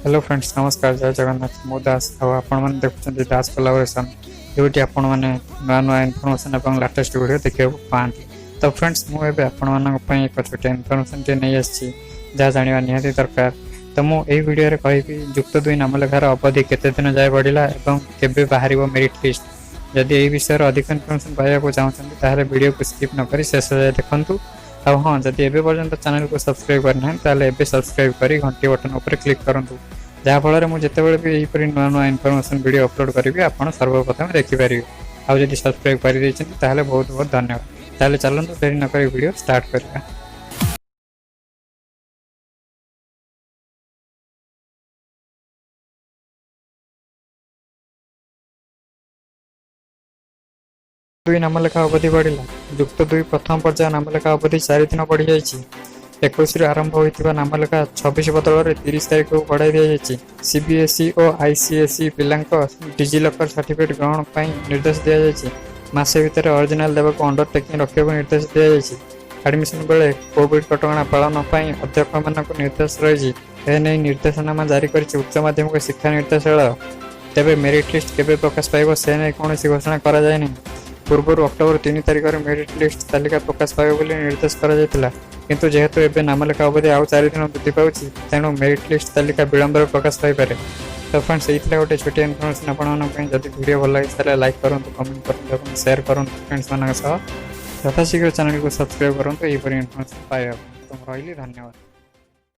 Hello friends नमस्कार जय जगन्नाथ मु दास आपण देखुं दास कोलाबोरेशन जोटी आपण मैंने नुआ नुआ इनफर्मेशन और लाटेस्ट वीडियो देखा पाती। तो फ्रेंड्स मुझे आपण एक छोटे इनफर्मेशन टे नहीं आसी जहाँ जाना निहाती दरकार। तो मुझे वीडियो कहि जुक्त 2 नाम लेखार अवधि केते दिन जाए बढ़ला और केबे बाहर मेरिट लिस्ट। जदि यही विषय अधिक इनफर्मेशन पाइबा चाहते वीडियो को स्किप नक शेष जाए देखूँ। हाँ जदि एबे पर्यंत चैनल को सब्सक्राइब करना ताले एबे सब्सक्राइब करी घंटी बटन उपर क्लिक करूँ जहाँ फल मुझे जितेबाला भी यहीपरि नुआ नुआ इनफर्मेशन वीडियो अपलोड करी आपड़ सर्वप्रथम देखिपारे। आउ जदि सब्सक्राइब कर बहुत बहुत धन्यवाद। ताले चलते देरी नक वीडियो स्टार्ट करवा। दुई नाम लेखा अवधि बढ़ला। जुक्त 2 प्रथम पर्याय नाम लेखा अवधि 4 दिन बढ़ी जाइए। 21 आरंभ होता नाम लेखा 26 बदल 30 तारीख को बढ़ाई दी जाइए। सीबीएसई और आईसीएसई पिला डिजिलकर सर्टिफिकेट ग्रहण पर निर्देश दि जाइए। मसे भितर ओरिजिनल देवाक अंडरटेकिंग रखा निर्देश दि जाइए। एडमिशन बेले कोविड कटकणा पालन पर अध्यक्ष मान निर्देश रही है निर्देशनामा जारी कर उच्च माध्यमिक शिक्षा निर्देशालय। तेरे मेरिट लिस्ट केबे प्रकाश पाइब से नहीं कौन घोषणा करा जाए नहीं। पूर्व अक्टोबर 3 तारिख में मेरिट लिस्ट तालिका प्रकाश पाइब निर्देश कर किंतु जेहेतु एबे नाम लेखा अवधि आउ 4 दिन वृद्धि पाँच तेणु मेरिट लिस्ट तालिका विलंब प्रकाश पाई। तो फ्रेंड्स ये गोटे छोटी इनफर्मेशन आपड़ी जब वीडियो भल लगे लाइक करूँ कमेंट करूँ शेयर करूँ फ्रेंड्स मान यथाशीघ्र चैनल को सब्सक्राइब करूँ यहीपरि इनफर्मेशन पाइबा। तो रही धन्यवाद।